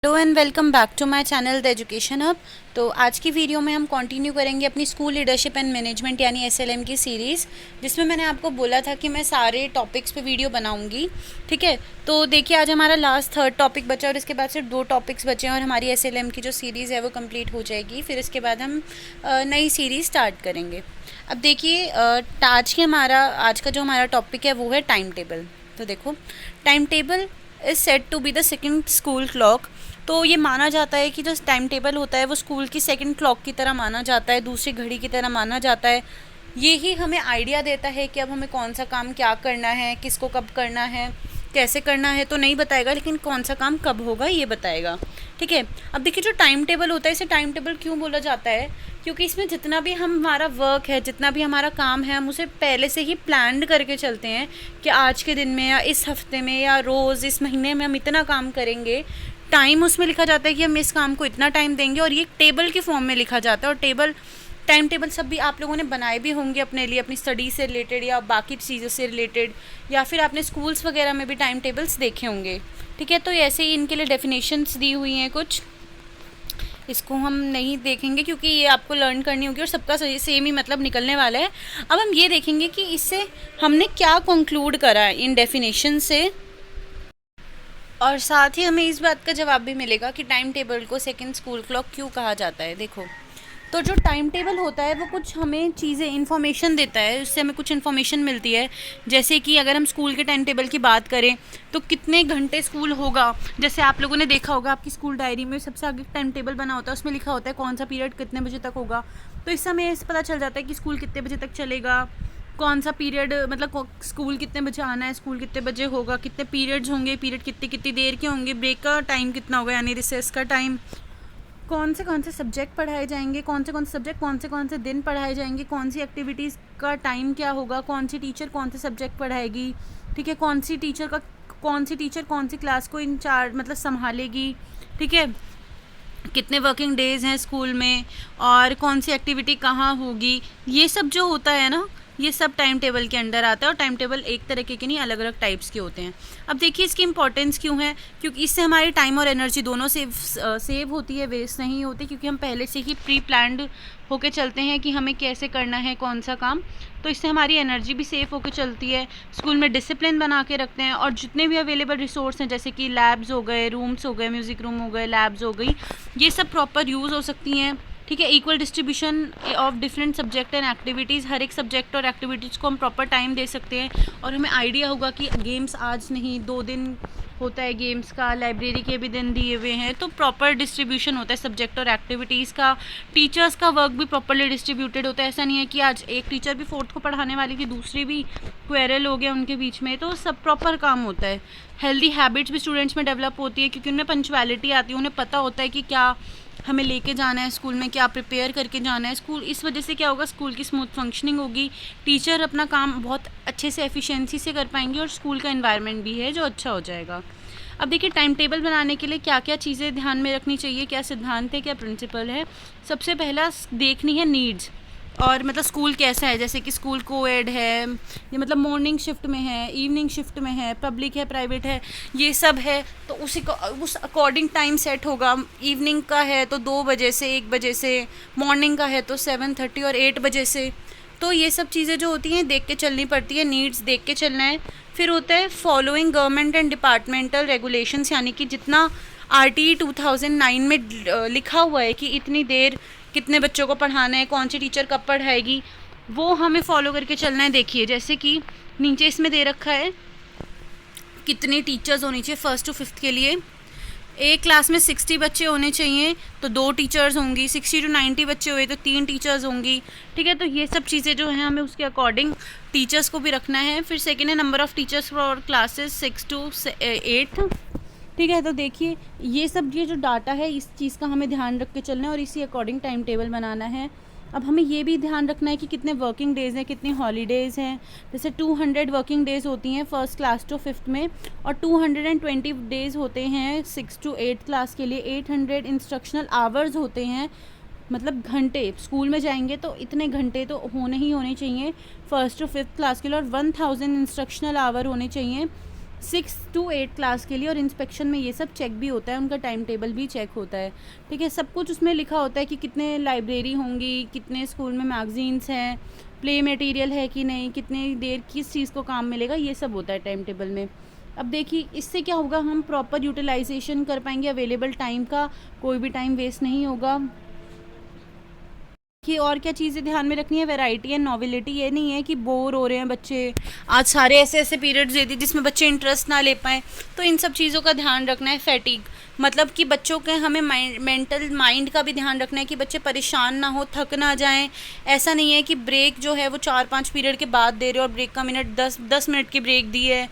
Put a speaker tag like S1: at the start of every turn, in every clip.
S1: Hello and welcome back to my channel the education hub. तो आज की video में हम कंटिन्यू करेंगे अपनी स्कूल लीडरशिप एंड मैनेजमेंट यानी एसएलएम की सीरीज़, जिसमें मैंने आपको बोला था कि मैं सारे टॉपिक्स पे वीडियो बनाऊंगी। ठीक है, तो देखिए आज हमारा लास्ट थर्ड टॉपिक बचा और इसके बाद सिर्फ 2 टॉपिक्स बचे हैं और हमारी एसएलएम की जो सीरीज़ है वो कंप्लीट हो जाएगी। फिर इसके बाद हम नई सीरीज़ स्टार्ट करेंगे। अब देखिए आज का जो हमारा टॉपिक है वो है टाइम टेबल। तो देखो, time table is said to be the second school clock. तो ये माना जाता है कि जो टाइम टेबल होता है वो स्कूल की सेकंड क्लॉक की तरह माना जाता है, दूसरी घड़ी की तरह माना जाता है। ये ही हमें आइडिया देता है कि अब हमें कौन सा काम क्या करना है, किसको कब करना है, कैसे करना है तो नहीं बताएगा, लेकिन कौन सा काम कब होगा ये बताएगा। ठीक है, अब देखिए जो टाइम टेबल होता है, इसे टाइम टेबल क्यों बोला जाता है? क्योंकि इसमें जितना भी हमारा वर्क है, जितना भी हमारा काम है, हम उसे पहले से ही प्लान करके चलते हैं कि आज के दिन में या इस हफ्ते में या रोज़ इस महीने में हम इतना काम करेंगे। टाइम उसमें लिखा जाता है कि हम इस काम को इतना टाइम देंगे और ये टेबल की फॉर्म में लिखा जाता है। और टाइम टेबल सब भी आप लोगों ने बनाए भी होंगे अपने लिए, अपनी स्टडी से रिलेटेड या बाकी चीज़ों से रिलेटेड, या फिर आपने स्कूल्स वगैरह में भी टाइम टेबल्स देखे होंगे। ठीक है, तो ऐसे ही इनके लिए डेफिनेशंस दी हुई हैं कुछ, इसको हम नहीं देखेंगे क्योंकि ये आपको लर्न करनी होगी और सबका सेम ही मतलब निकलने वाला है। अब हम ये देखेंगे कि इससे हमने क्या कंक्लूड करा है इन डेफिनेशन से, और साथ ही हमें इस बात का जवाब भी मिलेगा कि टाइम टेबल को सेकंड स्कूल क्लॉक क्यों कहा जाता है। देखो, तो जो टाइम टेबल होता है वो कुछ हमें चीज़ें इन्फॉर्मेशन देता है, उससे हमें कुछ इन्फॉर्मेशन मिलती है। जैसे कि अगर हम स्कूल के टाइम टेबल की बात करें तो कितने घंटे स्कूल होगा। जैसे आप लोगों ने देखा होगा आपकी स्कूल डायरी में सबसे आगे टाइम टेबल बना होता है, उसमें लिखा होता है कौन सा पीरियड कितने बजे तक होगा। तो इससे हमें पता चल जाता है कि स्कूल कितने बजे तक चलेगा, कौन सा पीरियड, मतलब स्कूल कितने बजे आना है, स्कूल कितने बजे होगा, कितने पीरियड्स होंगे, पीरियड कितनी कितनी देर के होंगे, ब्रेक का टाइम कितना होगा यानी रिसेस का टाइम, कौन से सब्जेक्ट पढ़ाए जाएंगे, कौन से सब्जेक्ट कौन से दिन पढ़ाए जाएंगे, कौन सी एक्टिविटीज़ का टाइम क्या होगा, कौन सी टीचर कौन से सब्जेक्ट पढ़ाएगी। ठीक है, कौन सी टीचर कौन सी क्लास को इंचार्ज मतलब संभालेगी। ठीक है, कितने वर्किंग डेज़ हैं स्कूल में और कौन सी एक्टिविटी कहाँ होगी, ये सब जो होता है ना, ये सब टाइम टेबल के अंडर आता है। और टाइम टेबल एक तरीके के नहीं, अलग अलग टाइप्स के होते हैं। अब देखिए इसकी इंपॉर्टेंस क्यों है, क्योंकि इससे हमारी टाइम और एनर्जी दोनों सेव होती है, वेस्ट नहीं होती, क्योंकि हम पहले से ही प्री प्लान्ड होके चलते हैं कि हमें कैसे करना है कौन सा काम। तो इससे हमारी एनर्जी भी सेफ होकर चलती है। स्कूल में डिसिप्लिन बना के रखते हैं और जितने भी अवेलेबल रिसोर्स हैं जैसे कि लैब्स हो गए, रूम्स हो गए, म्यूज़िक रूम हो गए, लैब्स हो गई, ये सब प्रॉपर यूज़ हो सकती हैं। ठीक है, equal distribution of different subject and activities, हर एक सब्जेक्ट और एक्टिविटीज़ को हम प्रॉपर टाइम दे सकते हैं। और हमें आइडिया होगा कि गेम्स आज नहीं 2 दिन होता है गेम्स का, लाइब्रेरी के भी दिन दिए हुए हैं, तो प्रॉपर डिस्ट्रीब्यूशन होता है सब्जेक्ट और एक्टिविटीज़ का। टीचर्स का वर्क भी प्रॉपरली डिस्ट्रीब्यूटेड होता है, ऐसा नहीं है कि आज एक टीचर भी 4th को पढ़ाने वाली थी, दूसरी भी क्वेरल हो गया उनके बीच में, तो सब प्रॉपर काम होता है। हेल्दी हैबिट्स भी स्टूडेंट्स में डेवलप होती है क्योंकि उनमें पंक्चुअलिटी आती है, उन्हें पता होता है कि क्या हमें लेके जाना है स्कूल में, क्या प्रिपेयर करके जाना है स्कूल। इस वजह से क्या होगा, स्कूल की स्मूथ फंक्शनिंग होगी, टीचर अपना काम बहुत अच्छे से एफिशिएंसी से कर पाएंगे और स्कूल का एनवायरनमेंट भी है जो अच्छा हो जाएगा। अब देखिए टाइम टेबल बनाने के लिए क्या क्या चीज़ें ध्यान में रखनी चाहिए, क्या सिद्धांत है, क्या प्रिंसिपल है। सबसे पहला देखनी है नीड्स, और मतलब स्कूल कैसा है, जैसे कि स्कूल कोएड है, ये मतलब मॉर्निंग शिफ्ट में है, इवनिंग शिफ्ट में है, पब्लिक है, प्राइवेट है, ये सब है, तो उस अकॉर्डिंग टाइम सेट होगा। इवनिंग का है तो 2 बजे से 1 बजे से, मॉर्निंग का है तो 7:30 और 8 बजे से। तो ये सब चीज़ें जो होती हैं देख के चलनी पड़ती है, नीड्स देख के चलना है। फिर होता है following government and departmental regulations, यानी कि जितना RTE 2009 में लिखा हुआ है कि इतनी देर कितने बच्चों को पढ़ाना है, कौन सी टीचर कब पढ़ाएगी, वो हमें फॉलो करके चलना है। देखिए जैसे कि नीचे इसमें दे रखा है कितनी टीचर्स होनी चाहिए 1st to 5th के लिए। एक क्लास में 60 बच्चे होने चाहिए तो 2 टीचर्स होंगी, 60 to 90 बच्चे हुए तो 3 टीचर्स होंगी। ठीक है, तो ये सब चीज़ें जो हैं हमें उसके अकॉर्डिंग टीचर्स को भी रखना है। फिर सेकेंड है number of teachers for classes 6 to 8। ठीक है, तो देखिए ये जो डाटा है इस चीज़ का हमें ध्यान रख के चलना है और इसी अकॉर्डिंग टाइम टेबल बनाना है। अब हमें ये भी ध्यान रखना है कि कितने वर्किंग डेज़ हैं, कितनी हॉलीडेज़ हैं। जैसे 200 वर्किंग डेज़ होती हैं 1st क्लास to 5th में, और 220 डेज़ होते हैं 6 to 8 क्लास के लिए। 800 इंस्ट्रक्शनल आवर्स होते हैं, मतलब घंटे। स्कूल में जाएंगे तो इतने घंटे तो होने चाहिए 1st to 5th क्लास के लिए, और 1000 इंस्ट्रक्शनल आवर होने चाहिए 6 to 8 क्लास के लिए, और इंस्पेक्शन में ये सब चेक भी होता है, उनका टाइम टेबल भी चेक होता है। ठीक है, सब कुछ उसमें लिखा होता है कि कितने लाइब्रेरी होंगी, कितने स्कूल में मैगजीन्स हैं, प्ले मटेरियल है कि नहीं, कितनी देर किस चीज़ को काम मिलेगा, ये सब होता है टाइम टेबल में। अब देखिए इससे क्या होगा, हम प्रॉपर यूटिलाइजेशन कर पाएंगे अवेलेबल टाइम का, कोई भी टाइम वेस्ट नहीं होगा। कि और क्या चीज़ें ध्यान में रखनी है, वैरायटी एंड नॉवेलिटी। ये नहीं है कि बोर हो रहे हैं बच्चे, आज सारे ऐसे ऐसे पीरियड्स दे दी जिसमें बच्चे इंटरेस्ट ना ले पाएँ, तो इन सब चीज़ों का ध्यान रखना है। फैटिग मतलब कि बच्चों के हमें मेंटल माइंड का भी ध्यान रखना है कि बच्चे परेशान ना हो, थक ना जाएं। ऐसा नहीं है कि ब्रेक जो है वो 4-5 पीरियड के बाद दे रहे हो और ब्रेक का मिनट 10 मिनट की ब्रेक दी है,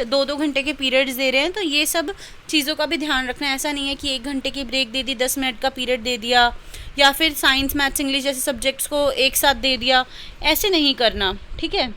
S1: 2-2 घंटे के पीरियड्स दे रहे हैं, तो ये सब चीज़ों का भी ध्यान रखना है। ऐसा नहीं है कि 1 घंटे की ब्रेक दे दी, 10 मिनट का पीरियड दे दिया, या फिर साइंस मैथ्स इंग्लिश जैसे सब्जेक्ट्स को एक साथ दे दिया, ऐसे नहीं करना। ठीक है,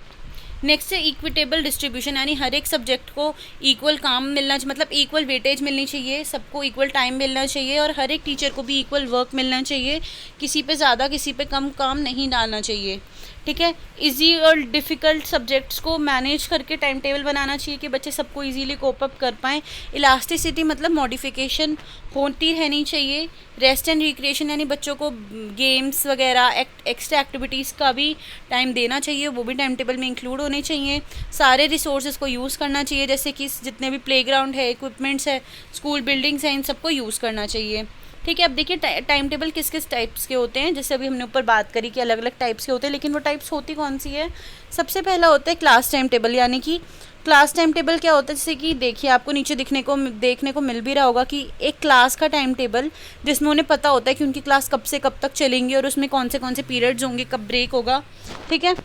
S1: नेक्स्ट है इक्विटेबल डिस्ट्रीब्यूशन, यानी हर एक सब्जेक्ट को इक्वल काम मिलना, मतलब इक्वल वेटेज मिलनी चाहिए, सबको इक्वल टाइम मिलना चाहिए, और हर एक टीचर को भी इक्वल वर्क मिलना चाहिए, किसी पे ज़्यादा किसी पे कम काम नहीं डालना चाहिए। ठीक है, इजी और डिफ़िकल्ट सब्जेक्ट्स को मैनेज करके टाइम टेबल बनाना चाहिए कि बच्चे सबको इजीली कोप अप कर पाएँ। इलास्टिसिटी मतलब मॉडिफिकेशन होती रहनी चाहिए। रेस्ट एंड रिक्रिएशन यानी बच्चों को गेम्स वगैरह एक्स्ट्रा एक्टिविटीज़ का भी टाइम देना चाहिए, वो भी टाइम टेबल में इंक्लूड होने चाहिए। सारे रिसोर्सेज को यूज़ करना चाहिए, जैसे कि जितने भी प्लेग्राउंड है, इक्विपमेंट्स है, स्कूल बिल्डिंग्स हैं, इन सबको यूज़ करना चाहिए। ठीक है, अब देखिए टाइम टेबल किस किस टाइप्स के होते हैं। जैसे अभी हमने ऊपर बात करी कि अलग अलग टाइप्स के होते हैं, लेकिन वो टाइप्स होती कौन सी है। सबसे पहला होता है क्लास टाइम टेबल, यानी कि क्लास टाइम टेबल क्या होता है, जैसे कि देखिए आपको नीचे देखने को मिल भी रहा होगा कि एक क्लास का टाइम टेबल, जिसमें उन्हें पता होता है कि उनकी क्लास कब से कब तक चलेंगी और उसमें कौन से पीरियड्स होंगे, कब ब्रेक होगा। ठीक है,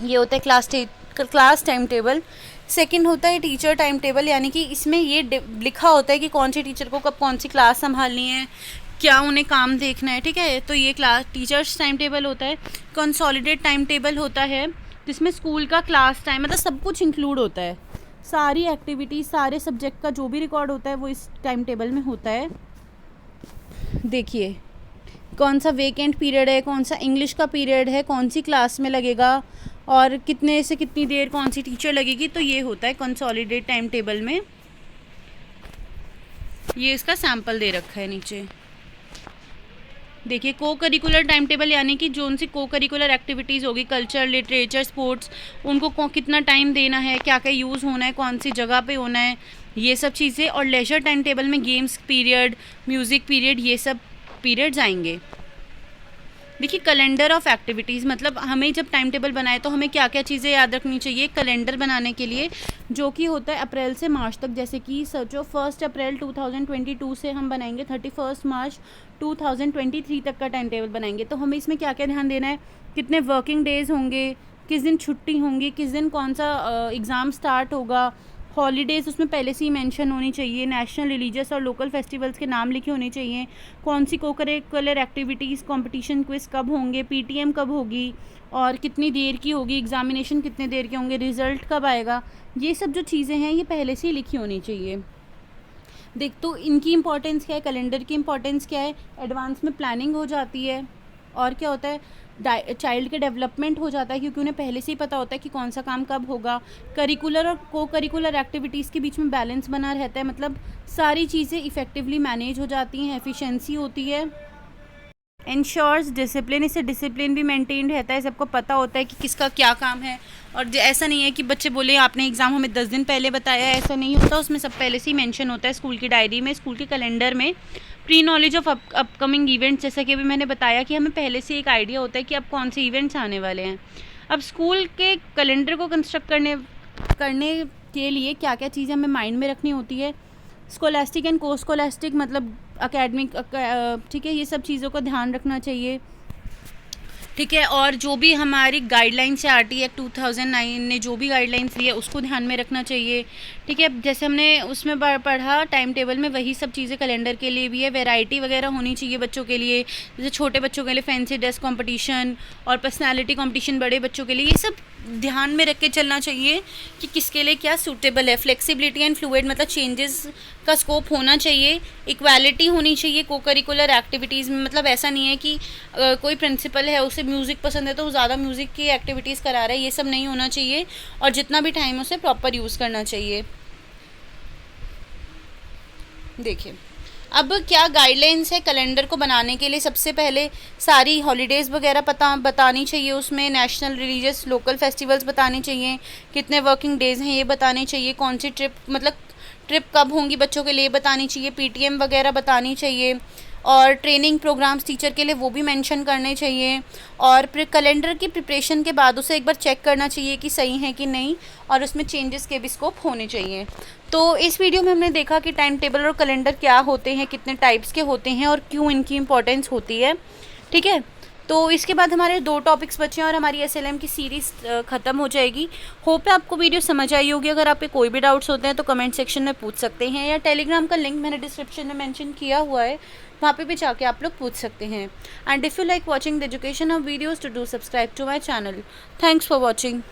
S1: ये होता है क्लास टाइम टेबल। सेकंड होता है टीचर टाइम टेबल, यानी कि इसमें ये लिखा होता है कि कौन सी टीचर को कब कौन सी क्लास संभालनी है, क्या उन्हें काम देखना है। ठीक है, तो ये क्लास टीचर्स टाइम टेबल होता है। कंसोलिडेट टाइम टेबल होता है, जिसमें स्कूल का क्लास टाइम मतलब सब कुछ इंक्लूड होता है, सारी एक्टिविटी, सारे सब्जेक्ट का जो भी रिकॉर्ड होता है वो इस टाइम टेबल में होता है। देखिए कौन सा वेकेंट पीरियड है, कौन सा इंग्लिश का पीरियड है, कौन सी क्लास में लगेगा, और कितने से कितनी देर कौन सी टीचर लगेगी, तो ये होता है कंसोलिडेट टाइम टेबल में। ये इसका सैम्पल दे रखा है नीचे। देखिए को करिकुलर टाइम टेबल, यानी कि जो उनसी को करिकुलर एक्टिविटीज़ होगी, कल्चर, लिटरेचर, स्पोर्ट्स, उनको कितना टाइम देना है, क्या क्या यूज़ होना है, कौन सी जगह पे होना है, ये सब चीज़ें। और लेजर टाइम टेबल में गेम्स पीरियड, म्यूज़िक पीरियड, ये सब पीरियड्स आएंगे। देखिए कैलेंडर ऑफ एक्टिविटीज़, मतलब हमें जब टाइम टेबल बनाए तो हमें क्या क्या चीज़ें याद रखनी चाहिए कैलेंडर बनाने के लिए, जो कि होता है अप्रैल से मार्च तक। जैसे कि सोचो 1 अप्रैल 2022 से हम बनाएंगे 31 मार्च 2023 तक का टाइम टेबल बनाएंगे। तो हमें इसमें क्या क्या ध्यान देना है, कितने वर्किंग डेज़ होंगे, किस दिन छुट्टी होंगी, किस दिन कौन सा एग्ज़ाम स्टार्ट होगा, हॉलीडेज़ उसमें पहले से ही मेंशन होनी चाहिए, नेशनल, रिलीजियस और लोकल फेस्टिवल्स के नाम लिखे होने चाहिए, कौन सी को करिकुलर एक्टिविटीज़, कंपटीशन, क्विज़ कब होंगे, पीटीएम कब होगी और कितनी देर की होगी, एग्जामिनेशन कितने देर के होंगे, रिज़ल्ट कब आएगा, ये सब जो चीज़ें हैं ये पहले से ही लिखी होनी चाहिए। देख तो इनकी इंपॉर्टेंस क्या है, कैलेंडर की इंपॉर्टेंस क्या है, एडवांस में प्लानिंग हो जाती है, और क्या होता है चाइल्ड के डेवलपमेंट हो जाता है, क्योंकि उन्हें पहले से ही पता होता है कि कौन सा काम कब होगा। करिकुलर और को करिकुलर एक्टिविटीज़ के बीच में बैलेंस बना रहता है, मतलब सारी चीज़ें इफ़ेक्टिवली मैनेज हो जाती हैं, एफिशिएंसी होती है। इंश्योर्स डिसिप्लिन, इससे डिसिप्लिन भी मेंटेन रहता है, सबको पता होता है कि किसका क्या काम है। और ऐसा नहीं है कि बच्चे बोले आपने एग्ज़ाम हमें 10 दिन पहले बताया, ऐसा नहीं होता, उसमें सब पहले से ही मेंशन होता है स्कूल की डायरी में, स्कूल के कैलेंडर में। Pre knowledge of upcoming events, जैसा कि अभी मैंने बताया कि हमें पहले से एक आइडिया होता है कि अब कौन से इवेंट्स आने वाले हैं। अब स्कूल के कैलेंडर को कंस्ट्रक्ट करने के लिए क्या क्या चीज़ें हमें माइंड में रखनी होती है, स्कोलास्टिक एंड को स्कोलास्टिक मतलब अकेडमिक, ठीक है, ये सब चीज़ों का ध्यान रखना चाहिए। ठीक है, और जो भी हमारी गाइडलाइंस है आरटी एक्ट 2009 ने जो भी गाइडलाइंस दी है उसको ध्यान में रखना चाहिए। ठीक है, जैसे हमने उसमें पढ़ा टाइम टेबल में, वही सब चीज़ें कैलेंडर के लिए भी है। वैरायटी वगैरह होनी चाहिए बच्चों के लिए, जैसे छोटे बच्चों के लिए फैंसी ड्रेस कंपटीशन और पर्सनालिटी कंपटीशन, बड़े बच्चों के लिए ये सब ध्यान में रख के चलना चाहिए कि किसके लिए क्या सूटेबल है। फ्लेक्सिबिलिटी एंड फ्लूइड मतलब चेंजेस का स्कोप होना चाहिए। इक्वालिटी होनी चाहिए को करिकुलर एक्टिविटीज़ में, मतलब ऐसा नहीं है कि कोई प्रिंसिपल है उसे म्यूज़िक पसंद है तो वो ज़्यादा म्यूज़िक की एक्टिविटीज़ करा रहा है, ये सब नहीं होना चाहिए। और जितना भी टाइम उसे प्रॉपर यूज़ करना चाहिए। देखिए, अब क्या गाइडलाइंस है कैलेंडर को बनाने के लिए। सबसे पहले सारी हॉलीडेज़ वगैरह बतानी चाहिए, उसमें नेशनल, रिलीजियस, लोकल फेस्टिवल्स बताने चाहिए, कितने वर्किंग डेज़ हैं ये बताने चाहिए, कौन सी ट्रिप, मतलब ट्रिप कब होंगी बच्चों के लिए बतानी चाहिए, पीटीएम वगैरह बतानी चाहिए, और ट्रेनिंग प्रोग्राम्स टीचर के लिए वो भी मेंशन करने चाहिए। और फिर कैलेंडर की प्रिपरेशन के बाद उसे एक बार चेक करना चाहिए कि सही है कि नहीं, और उसमें चेंजेस के भी स्कोप होने चाहिए। तो इस वीडियो में हमने देखा कि टाइम टेबल और कैलेंडर क्या होते हैं, कितने टाइप्स के होते हैं और क्यों इनकी इंपॉर्टेंस होती है। ठीक है, तो इसके बाद हमारे 2 टॉपिक्स बचे हैं और हमारी एसएलएम की सीरीज़ ख़त्म हो जाएगी। होप है आपको वीडियो समझ आई होगी। अगर आपके कोई भी डाउट्स होते हैं तो कमेंट सेक्शन में पूछ सकते हैं, या टेलीग्राम का लिंक मैंने डिस्क्रिप्शन में मेंशन किया हुआ है, वहाँ पे भी जाके आप लोग पूछ सकते हैं। And if you like watching the education of videos, to do subscribe to my channel. Thanks for watching.